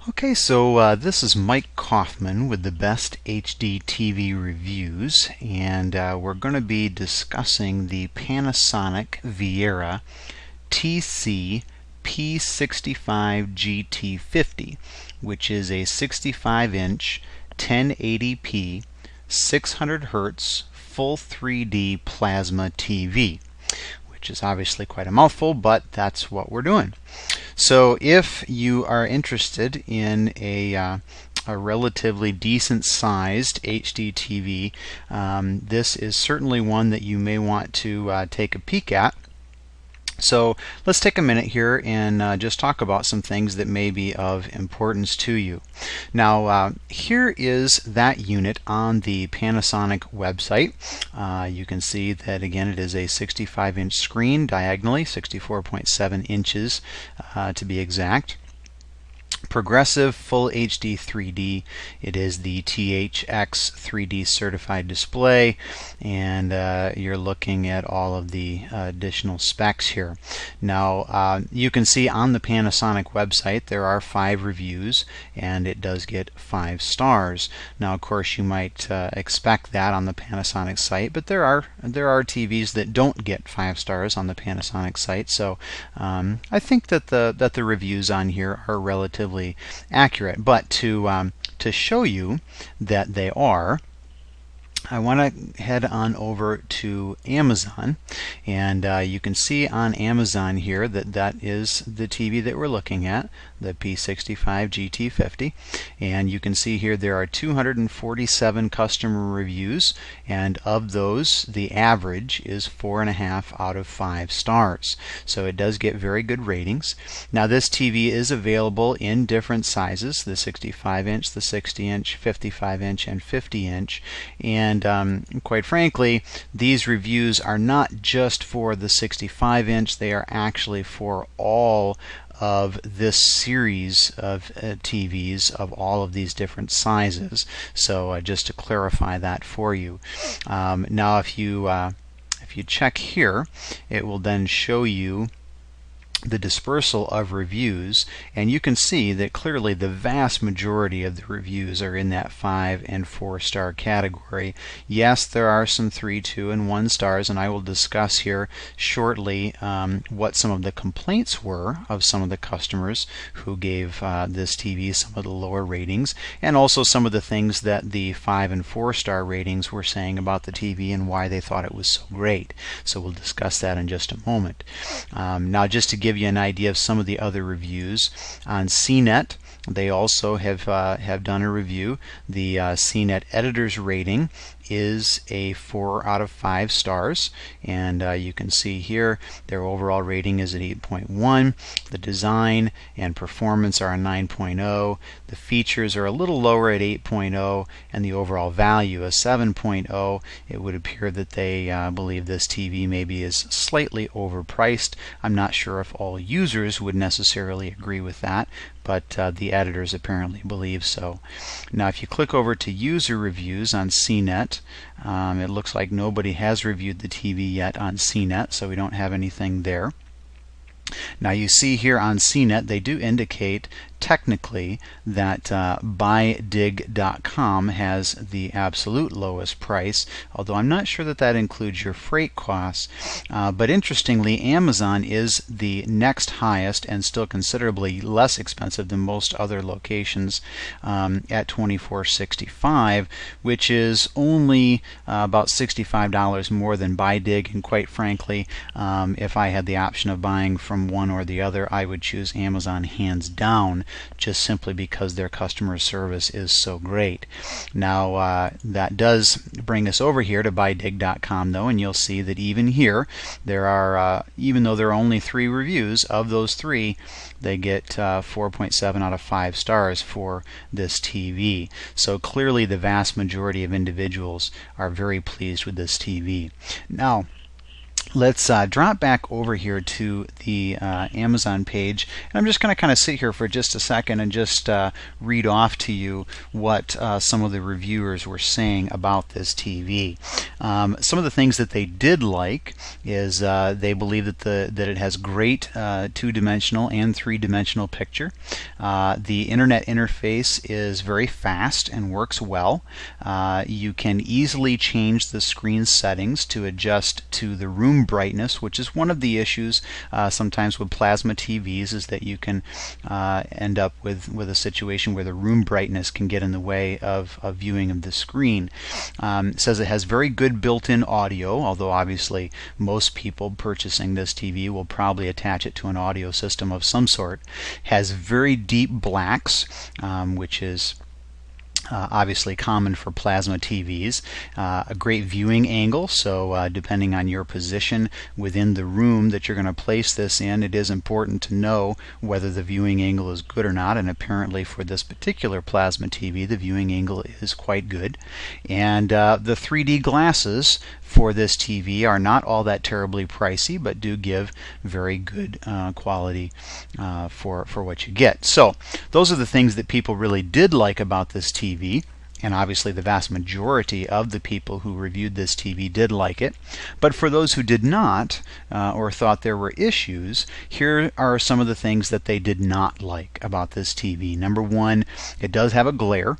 Okay, so this is Mike Kaufman with the Best HDTV Reviews, and we're going to be discussing the Panasonic Viera TC-P65GT50, which is a 65-inch 1080p 600 Hz full 3D plasma TV, which is obviously quite a mouthful, but that's what we're doing. So if you are interested in a relatively decent sized HD TV, this is certainly one that you may want to take a peek at. So let's take a minute here and just talk about some things that may be of importance to you. Now here is that unit on the Panasonic website. You can see that again it is a 65-inch screen diagonally, 64.7 inches to be exact. Progressive Full HD 3D. It is the THX 3D certified display, and you're looking at all of the additional specs here. Now you can see on the Panasonic website there are 5 reviews, and it does get 5 stars. Now of course you might expect that on the Panasonic site, but there are TVs that don't get 5 stars on the Panasonic site, so I think that the reviews on here are relatively accurate. But to show you that they are, I want to head on over to Amazon, and you can see on Amazon here that that is the TV that we're looking at, the P65GT50, and you can see here there are 247 customer reviews, and of those the average is 4.5 out of 5 stars. So it does get very good ratings. Now this TV is available in different sizes, the 65-inch, the 60-inch, 55-inch, and 50-inch, and quite frankly, these reviews are not just for the 65-inch, they are actually for all of this series of TVs of all of these different sizes. So just to clarify that for you. Now if you check here, it will then show you the dispersal of reviews, and you can see that clearly the vast majority of the reviews are in that 5 and 4 star category. Yes, there are some 3, 2, and 1 stars, and I will discuss here shortly what some of the complaints were of some of the customers who gave this TV some of the lower ratings, and also some of the things that the 5 and 4 star ratings were saying about the TV and why they thought it was so great. So we'll discuss that in just a moment. Now just to give you an idea of some of the other reviews, on CNET they also have done a review. The CNET editor's rating is a 4 out of 5 stars, and you can see here their overall rating is at 8.1. The design and performance are a 9.0. The features are a little lower at 8.0, and the overall value is 7.0. It would appear that they believe this TV maybe is slightly overpriced. I'm not sure if all users would necessarily agree with that, but the editors apparently believe so. Now if you click over to user reviews on CNET, it looks like nobody has reviewed the TV yet on CNET, so we don't have anything there. Now you see here on CNET they do indicate technically that buydig.com has the absolute lowest price, although I'm not sure that that includes your freight costs. But interestingly, Amazon is the next highest and still considerably less expensive than most other locations at $24.65, which is only about $65 more than Buydig, and quite frankly, if I had the option of buying from one or the other, I would choose Amazon hands down, just simply because their customer service is so great. Now that does bring us over here to buydig.com though, and you'll see that even here there are, even though there are only 3 reviews, of those 3 they get 4.7 out of 5 stars for this TV. So clearly the vast majority of individuals are very pleased with this TV. Now Let's drop back over here to the Amazon page, and I'm just going to kind of sit here for just a second and just read off to you what some of the reviewers were saying about this TV. Some of the things that they did like is they believe that it has great two-dimensional and three-dimensional picture. The internet interface is very fast and works well. You can easily change the screen settings to adjust to the room brightness, which is one of the issues sometimes with plasma TVs, is that you can end up with a situation where the room brightness can get in the way of viewing of the screen. It says it has very good built-in audio, although obviously most people purchasing this TV will probably attach it to an audio system of some sort. Has very deep blacks, which is obviously common for plasma TVs. A great viewing angle, so depending on your position within the room that you're going to place this in, it is important to know whether the viewing angle is good or not, and apparently for this particular plasma TV the viewing angle is quite good. And the 3D glasses for this TV are not all that terribly pricey, but do give very good quality for what you get. So those are the things that people really did like about this TV, and obviously the vast majority of the people who reviewed this TV did like it. But for those who did not, or thought there were issues, here are some of the things that they did not like about this TV. Number one, it does have a glare.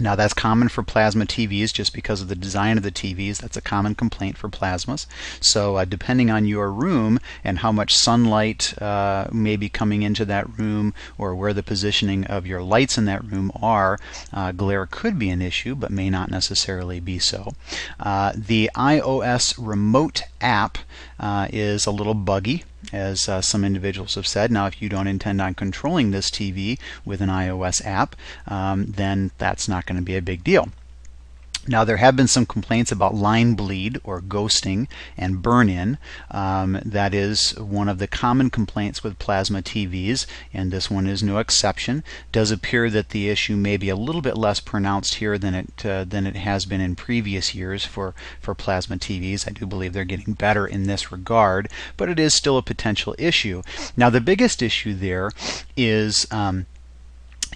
Now that's common for plasma TVs just because of the design of the TVs. That's a common complaint for plasmas. So depending on your room and how much sunlight may be coming into that room, or where the positioning of your lights in that room are, glare could be an issue, but may not necessarily be so. The iOS remote app is a little buggy, as some individuals have said. Now, if you don't intend on controlling this TV with an iOS app, then that's not going to be a big deal. Now, there have been some complaints about line bleed or ghosting and burn-in. That is one of the common complaints with plasma TVs, and this one is no exception. It does appear that the issue may be a little bit less pronounced here than it has been in previous years for plasma TVs. I do believe they're getting better in this regard, but it is still a potential issue. Now, the biggest issue there is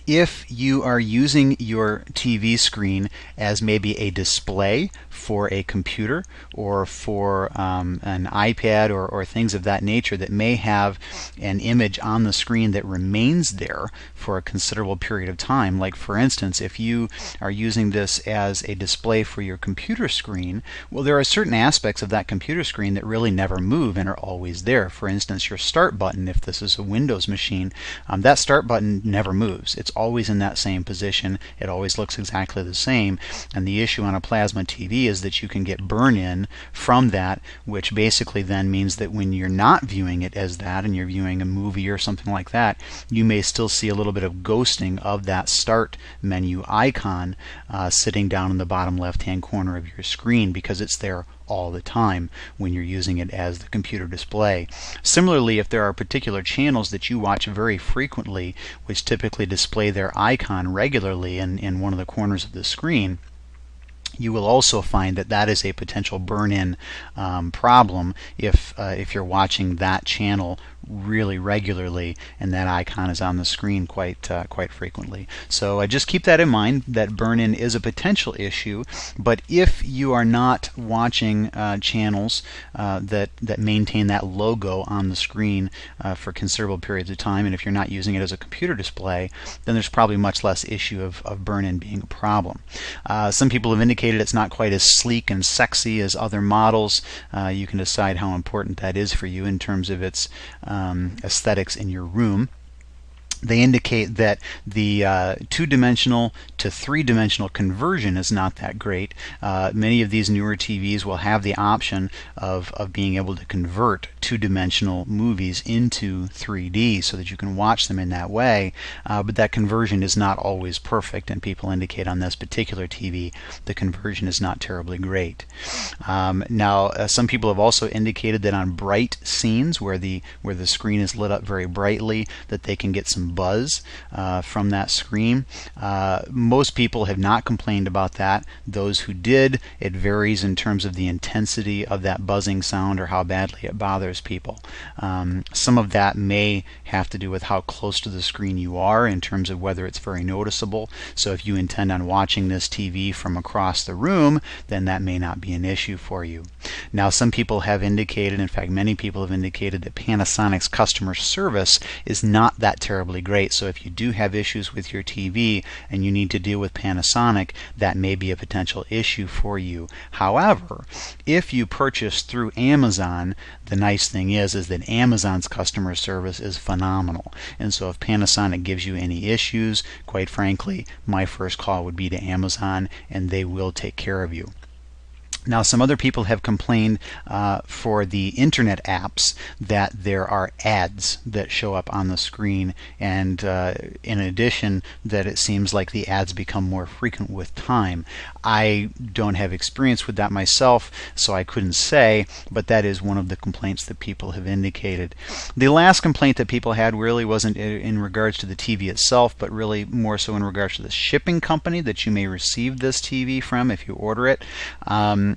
if you are using your TV screen as maybe a display for a computer or for an iPad or things of that nature that may have an image on the screen that remains there for a considerable period of time. Like, for instance, if you are using this as a display for your computer screen, well, there are certain aspects of that computer screen that really never move and are always there. For instance, your start button, if this is a Windows machine, that start button never moves. It's always in that same position. It always looks exactly the same. And the issue on a plasma TV is that you can get burn-in from that, which basically then means that when you're not viewing it as that and you're viewing a movie or something like that, you may still see a little bit of ghosting of that start menu icon sitting down in the bottom left-hand corner of your screen, because it's there all the time when you're using it as the computer display. Similarly, if there are particular channels that you watch very frequently, which typically display their icon regularly in one of the corners of the screen, you will also find that that is a potential burn-in problem if you're watching that channel really regularly and that icon is on the screen quite frequently. So just keep that in mind, that burn-in is a potential issue. But if you are not watching channels that maintain that logo on the screen for considerable periods of time, and if you're not using it as a computer display, then there's probably much less issue of burn-in being a problem. Some people have indicated it's not quite as sleek and sexy as other models. You can decide how important that is for you in terms of its aesthetics in your room. They indicate that the two-dimensional to three-dimensional conversion is not that great. Many of these newer TVs will have the option of being able to convert two-dimensional movies into 3D so that you can watch them in that way, but that conversion is not always perfect, and people indicate on this particular TV the conversion is not terribly great. Now, some people have also indicated that on bright scenes where the screen is lit up very brightly, that they can get some buzz from that screen. Most people have not complained about that. Those who did, it varies in terms of the intensity of that buzzing sound or how badly it bothers people. Some of that may have to do with how close to the screen you are in terms of whether it's very noticeable. So if you intend on watching this TV from across the room, then that may not be an issue for you. Now, some people have indicated, in fact many people have indicated, that Panasonic's customer service is not that terribly great. So if you do have issues with your TV and you need to deal with Panasonic, that may be a potential issue for you. However, if you purchase through Amazon, the nice thing is that Amazon's customer service is phenomenal. And so if Panasonic gives you any issues, quite frankly, my first call would be to Amazon, and they will take care of you. Now, some other people have complained for the internet apps that there are ads that show up on the screen, and in addition, that it seems like the ads become more frequent with time. I don't have experience with that myself, so I couldn't say, but that is one of the complaints that people have indicated. The last complaint that people had really wasn't in regards to the TV itself, but really more so in regards to the shipping company that you may receive this TV from if you order it.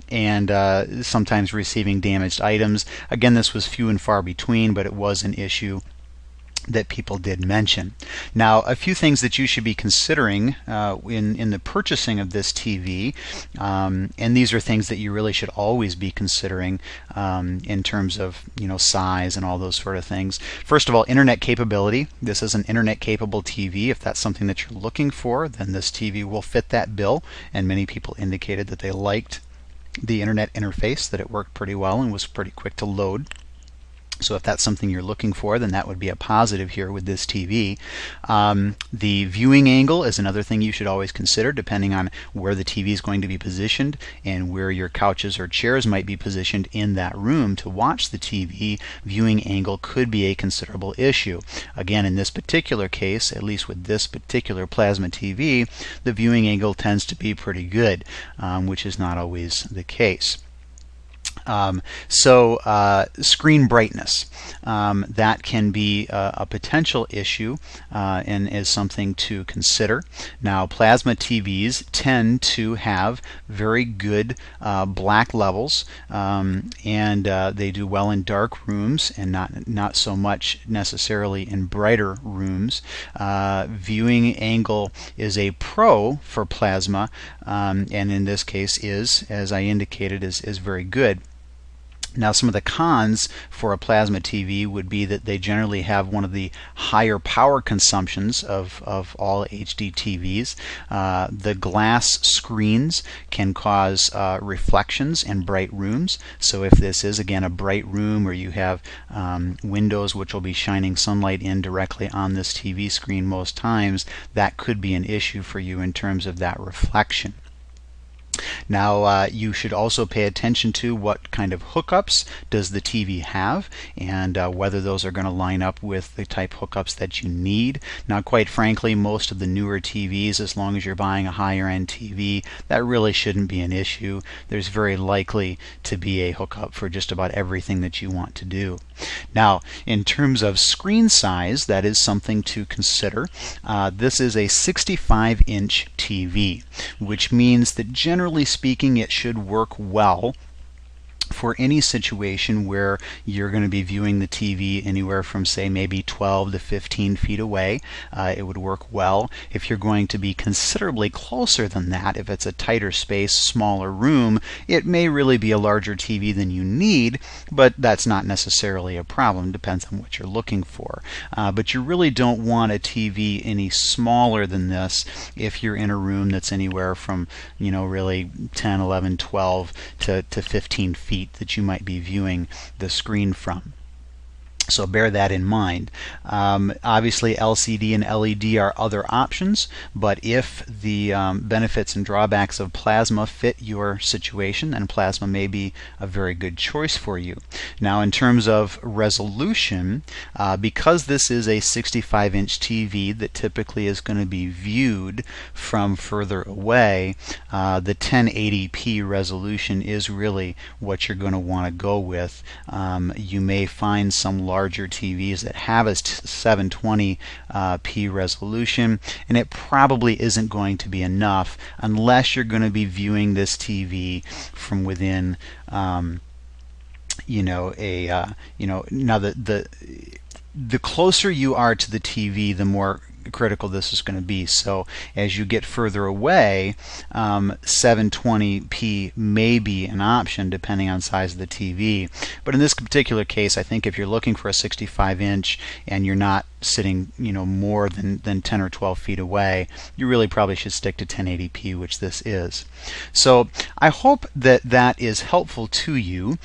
And sometimes receiving damaged items. Again, this was few and far between, but it was an issue that people did mention. Now, a few things that you should be considering in the purchasing of this TV, and these are things that you really should always be considering in terms of size and all those sort of things. First of all, internet capability. This is an internet capable TV. If that's something that you're looking for, then this TV will fit that bill, and many people indicated that they liked the internet interface, that it worked pretty well and was pretty quick to load. So if that's something you're looking for, then that would be a positive here with this TV. The viewing angle is another thing you should always consider, depending on where the TV is going to be positioned and where your couches or chairs might be positioned in that room to watch the TV. Viewing angle could be a considerable issue. Again, in this particular case, at least with this particular Plasma TV, the viewing angle tends to be pretty good, which is not always the case. Screen brightness, that can be a potential issue and is something to consider. Now, Plasma TVs tend to have very good black levels, and they do well in dark rooms and not so much necessarily in brighter rooms. Viewing angle is a pro for Plasma, and in this case as I indicated, is very good. Now, some of the cons for a Plasma TV would be that they generally have one of the higher power consumptions of all HD TVs. The glass screens can cause reflections in bright rooms. So if this is, again, a bright room where you have windows which will be shining sunlight in directly on this TV screen most times, that could be an issue for you in terms of that reflection. Now, you should also pay attention to what kind of hookups does the TV have, and whether those are going to line up with the type hookups that you need. Now, quite frankly, most of the newer TVs, as long as you're buying a higher end TV, that really shouldn't be an issue. There's very likely to be a hookup for just about everything that you want to do. Now, in terms of screen size, that is something to consider. This is a 65-inch TV, which means that generally speaking, it should work well for any situation where you're going to be viewing the TV anywhere from, say, maybe 12 to 15 feet away. It would work well. If you're going to be considerably closer than that, if it's a tighter space, smaller room, it may really be a larger TV than you need, but that's not necessarily a problem. Depends on what you're looking for. But you really don't want a TV any smaller than this if you're in a room that's anywhere from, really 10, 11, 12 to 15 feet that you might be viewing the screen from. So bear that in mind. Obviously, LCD and LED are other options, but if the benefits and drawbacks of Plasma fit your situation, then Plasma may be a very good choice for you. Now, in terms of resolution, because this is a 65-inch TV that typically is going to be viewed from further away, the 1080p resolution is really what you're going to want to go with. You may find some larger TVs that have a 720p resolution, and it probably isn't going to be enough unless you're going to be viewing this TV from within now the closer you are to the TV, the more critical this is going to be. So as you get further away, 720p may be an option depending on size of the TV. But in this particular case, I think if you're looking for a 65-inch and you're not sitting more than 10 or 12 feet away, you really probably should stick to 1080p, which this is. So I hope that that is helpful to you.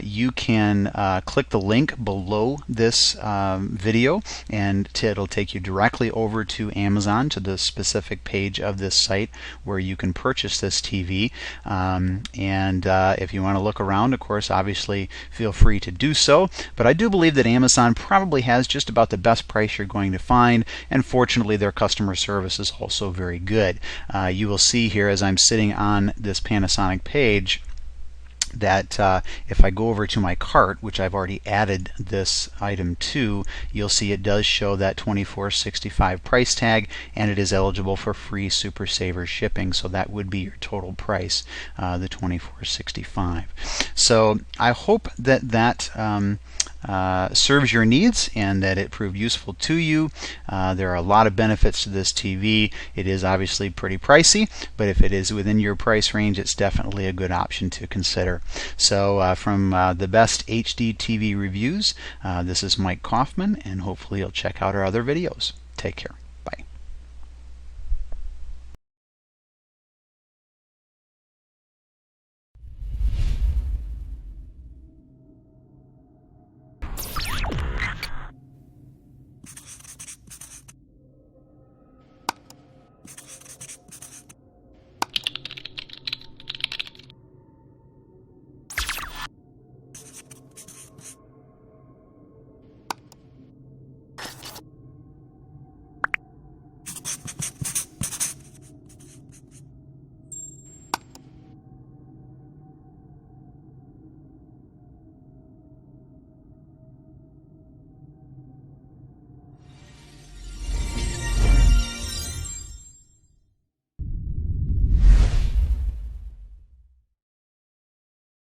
You can click the link below this video, and it'll take you directly over to Amazon, to the specific page of this site where you can purchase this TV. If you want to look around, of course, obviously feel free to do so. But I do believe that Amazon probably has just about the best price you're going to find, and fortunately their customer service is also very good. You will see here as I'm sitting on this Panasonic page that if I go over to my cart, which I've already added this item to, you'll see it does show that $24.65 price tag, and it is eligible for free Super Saver shipping, so that would be your total price, the $24.65. So I hope that that serves your needs and that it proved useful to you. There are a lot of benefits to this TV. It is obviously pretty pricey, but if it is within your price range, it's definitely a good option to consider. So from the best HD TV reviews, this is Mike Kaufman, and hopefully you'll check out our other videos. Take care.